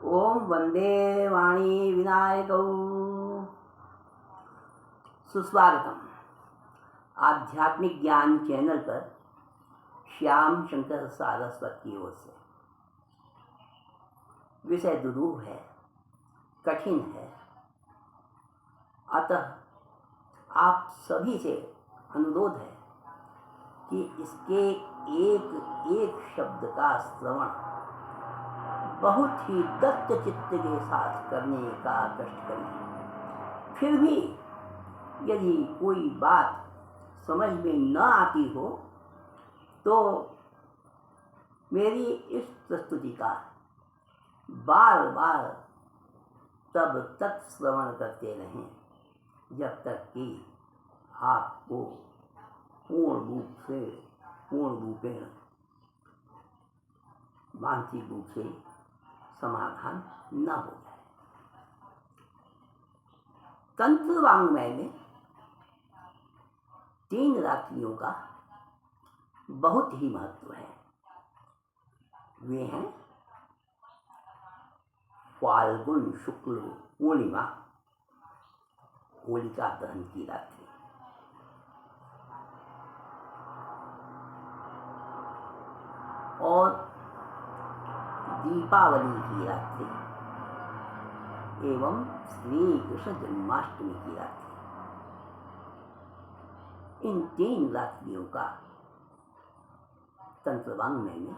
ओम वंदे वाणी विनायकौ। सुस्वागतम आध्यात्मिक ज्ञान चैनल पर श्याम शंकर सारस्वत की ओर से। विषय दुरूह है, कठिन है, अतः आप सभी से अनुरोध है कि इसके एक एक शब्द का श्रवण बहुत ही दत्त चित्त के साथ करने का कष्ट करिए। फिर भी यदि कोई बात समझ में न आती हो तो मेरी इस प्रस्तुति का बार बार तब तक श्रवण करते रहें जब तक कि आपको पूर्ण रूपेण मानसिक रूप से समाधान न हो जाए। तंत्र वांग्मय में 3 रात्रियों का बहुत ही महत्व है। वे हैं फाल्गुन शुक्ल पूर्णिमा, होलिका दहन की रात्रि, और दीपावली की रात्रि एवं श्री कृष्ण जन्माष्टमी की रात्रि। इन 3 रात्रियों का तंत्रवांग्मय में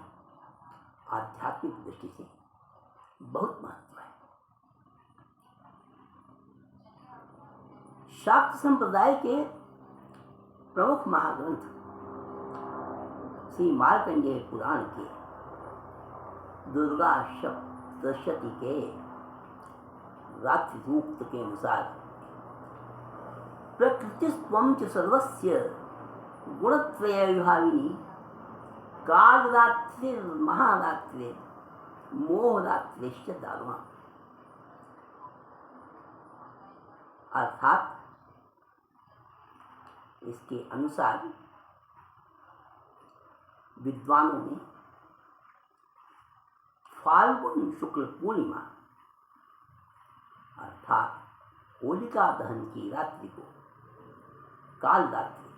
आध्यात्मिक दृष्टि से बहुत महत्व है। शाक्त संप्रदाय के प्रमुख महाग्रंथ श्री मार्कंडेय पुराण के दुर्गा सप्तशती के रात्रि सूक्त के अनुसार प्रकृतिस्त्वं च सर्वस्य गुणत्रय विभाविनी कालरात्रिर्महारात्रि मोहरात्रिश्च दारुणा। अर्थात इसके अनुसार विद्वानों ने फाल्गुन शुक्ल पूर्णिमा अर्थात होलिका दहन की रात्रि को काल रात्रि,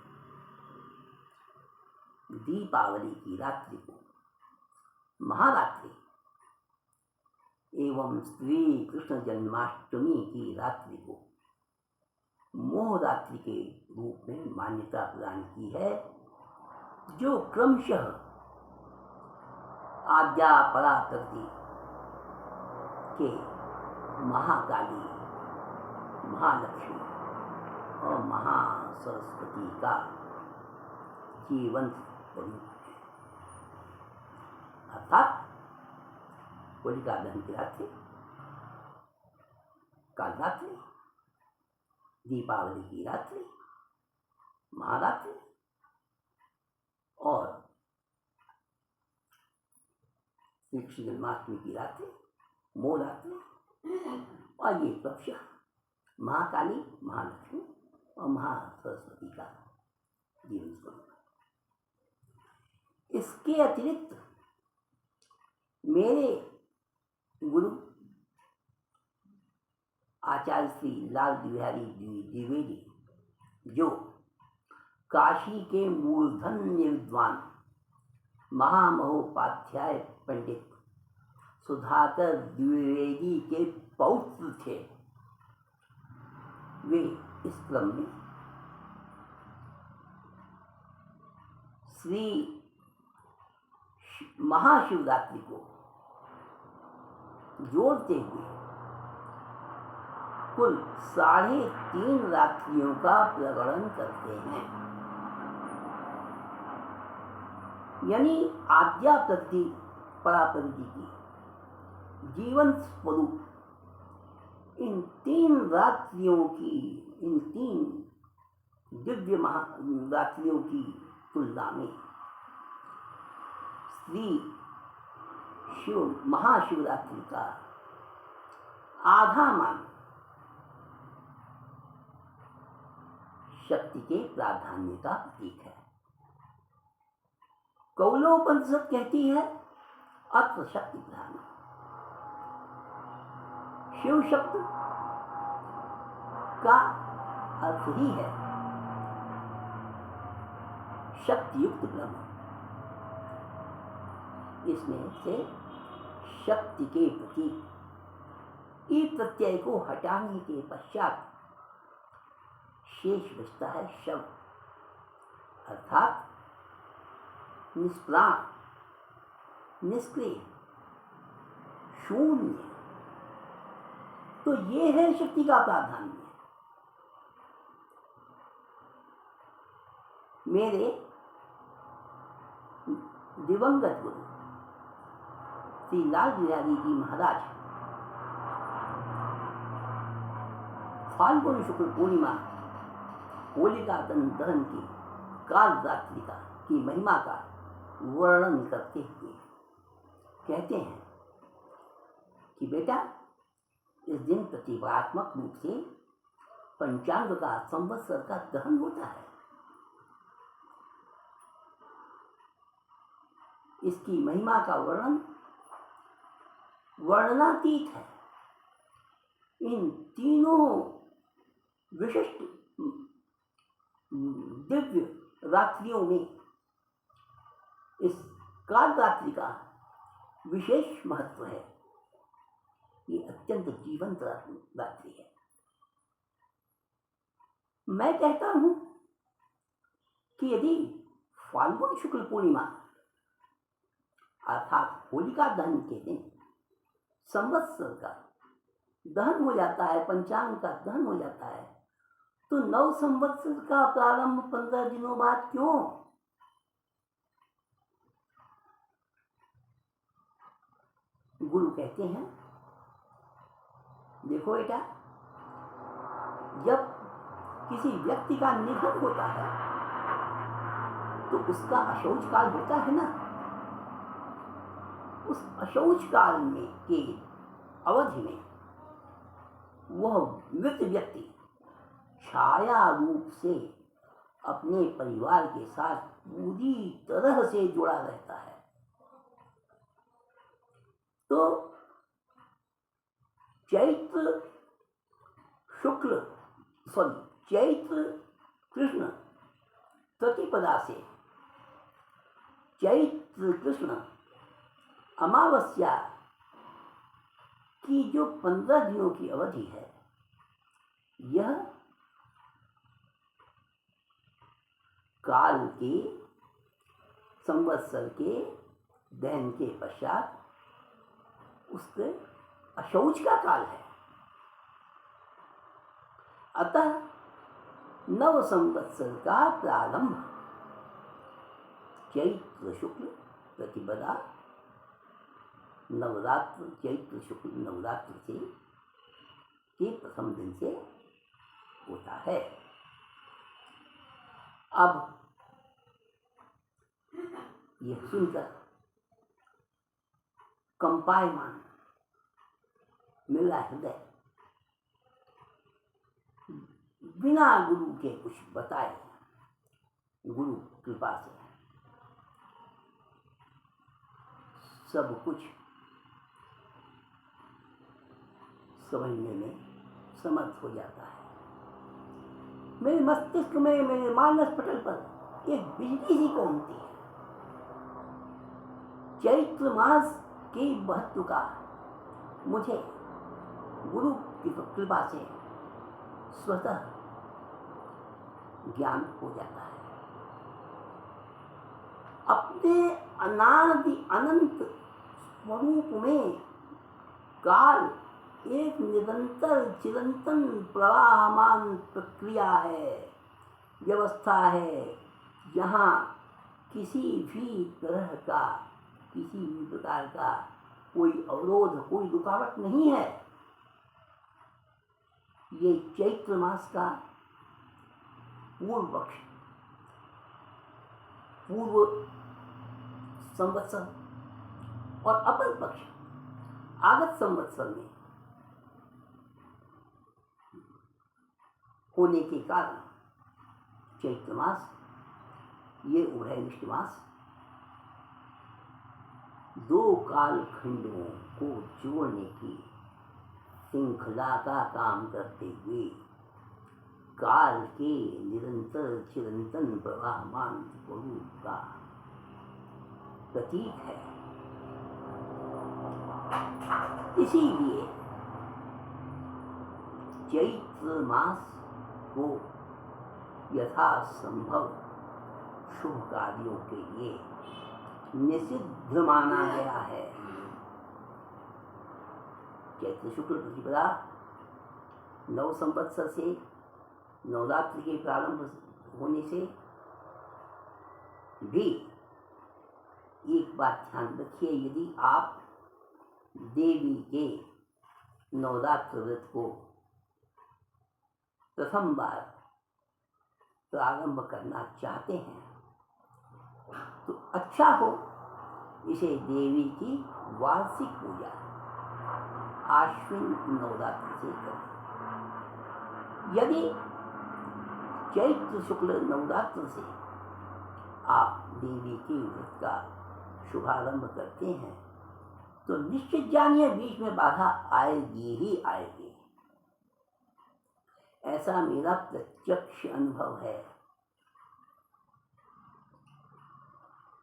दीपावली की रात्रि को महारात्रि एवं श्री कृष्ण जन्माष्टमी की रात्रि को मोह रात्रि के रूप में मान्यता प्रदान की है, जो क्रमशः आद्या पराकृति के महाकाली, महालक्ष्मी और महासरस्वती का जीवंत स्वरूप है। अर्थात होलिका दहन की रात्रि, काल रात्रि, दीपावली की रात्रि, महारात्रि और श्री कृष्ण जन्माष्टमी की रात्रि मोह रात्रि, और ये क्रमशः महाकाली, महालक्ष्मी और महासरस्वती का जीवन स्वरूप है। इसके अतिरिक्त मेरे गुरु आचार्य श्री लाल बिहारी द्विवेदी, जो काशी के मूर्धन्य विद्वान महामहोपाध्याय पंडित सुधाकर द्विवेदी के पौत्र थे, वे इस क्रम में श्री महाशिवरात्रि को जोड़ते हुए कुल 3.5 रात्रियों का प्रकरण करते हैं। यानी आद्या प्रकृति पराप्रकृति की जीवन स्वरूप इन 3 रात्रियों की, इन 3 दिव्य रात्रियों की तुलना में श्री महाशिवरात्रि का आधा मान शक्ति के प्राधान्य का प्रतीक है। कौलोपनिषद कहती है अत्र शक्ति प्रधान, शिव शब्द का अर्थ ही है शक्ति युक्त ब्रह्म। इसमें से शक्ति के प्रति ई प्रत्यय को हटाने के पश्चात शेष बचता है शव, अर्थात निष्प्राण, निष्क्रिय, शून्य। तो ये है शक्ति का प्राधान्य। मेरे दिवंगत गुरु श्री लाल बिहारी जी महाराज फाल्गुन शुक्ल पूर्णिमा होलिका दहन की काल रात्रि की महिमा का वर्णन करते हुए कहते हैं कि बेटा, इस दिन प्रतीकात्मक रूप से पंचांग का, संवत्सर का दहन होता है। इसकी महिमा का वर्णन वर्णनातीत है। इन तीनों विशिष्ट दिव्य रात्रियों में इस काल रात्रि का विशेष महत्व है। ये अत्यंत जीवंत रात्रि है। मैं कहता हूं कि यदि फाल्गुन शुक्ल पूर्णिमा अर्थात होलिका दहन के दिन संवत्सर का दहन हो जाता है, पंचांग का दहन हो जाता है, तो नव संवत्सर का प्रारंभ 15 दिनों बाद क्यों? गुरु कहते हैं, देखो बेटा, जब किसी व्यक्ति का निधन होता है तो उसका अशौच काल होता है ना। उस अशौच काल में के अवधि में वह मृत व्यक्ति छाया रूप से अपने परिवार के साथ पूरी तरह से जुड़ा रहता है। तो चैत्र कृष्ण प्रतिपदा से चैत्र कृष्ण अमावस्या की जो 15 दिनों की अवधि है, यह काल के, संवत्सर के दहन के पश्चात उसके अशौच का काल है। अतः नव संवत्सर का प्रारंभ चैत्र शुक्ल प्रतिपदा नवरात्र, चैत्र शुक्ल नवरात्र से के प्रथम दिन से होता है। अब यह सुनकर कंपायमान मेरा हृदय बिना गुरु के कुछ बताए, गुरु कृपा से सब कुछ समझने में समर्थ हो जाता है। मेरे मस्तिष्क में, मेरे मानस पटल पर एक बिजली सी कौनती है। चैत्र मास के महत्व का मुझे गुरु की कृपा से स्वतः ज्ञान हो जाता है। अपने अनादि अनंत स्वरूप में काल एक निरंतर चिरंतन प्रवाहमान प्रक्रिया है, व्यवस्था है, जहाँ किसी भी तरह का, किसी भी प्रकार का कोई अवरोध, कोई रुकावट नहीं है। ये चैत्र मास का पूर्व पक्ष, पूर्व संवत्सर और अपर पक्ष आगत संवत्सर में होने के कारण चैत्र मास, ये उभयनिष्ठ मास दो कालखंडों को जोड़ने की श्रृंखला का काम करते हुए काल के निरंतर चिरंतन प्रवाहमान स्वरूप का प्रतीक है। इसीलिए चैत्र मास को यथासंभव शुभ कार्यों के लिए निषिद्ध माना गया है। चैत्र शुक्ल प्रतिपदा 9 संवत्सर से नवरात्र के प्रारंभ होने से भी एक बात ध्यान रखिए, यदि आप देवी के नवरात्र व्रत को प्रथम बार प्रारंभ करना चाहते हैं तो अच्छा हो इसे देवी की वार्षिक पूजा आश्विन नवरात्र से करें। यदि चैत्र शुक्ल नवरात्र से आप देवी के व्रत का शुभारंभ करते हैं तो निश्चित जानिए बीच में बाधा आएगी ही आएगी। ऐसा मेरा प्रत्यक्ष अनुभव है।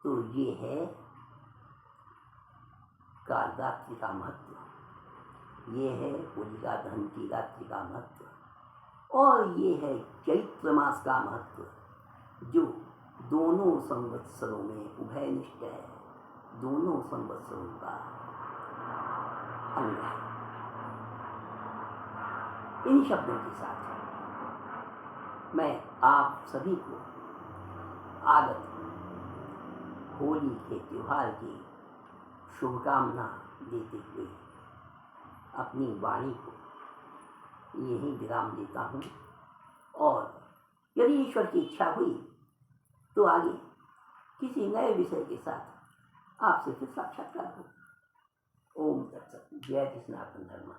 तो ये है कालरात्रि का महत्व, ये है होलिका दहन की रात्रि का महत्व, और ये है चैत्र मास का महत्व जो दोनों संवत्सरों में उभयनिष्ठ है, दोनों संवत्सरों का अंग है। इन शब्दों के साथ मैं आप सभी को आगत होली के त्योहार की शुभकामना देते हुए अपनी वाणी को यहीं विराम देता हूँ, और यदि ईश्वर की इच्छा हुई तो आगे किसी नए विषय के साथ आपसे फिर साक्षात्कार हो। ओम तत्सत। जय कृष्ण धर्मा।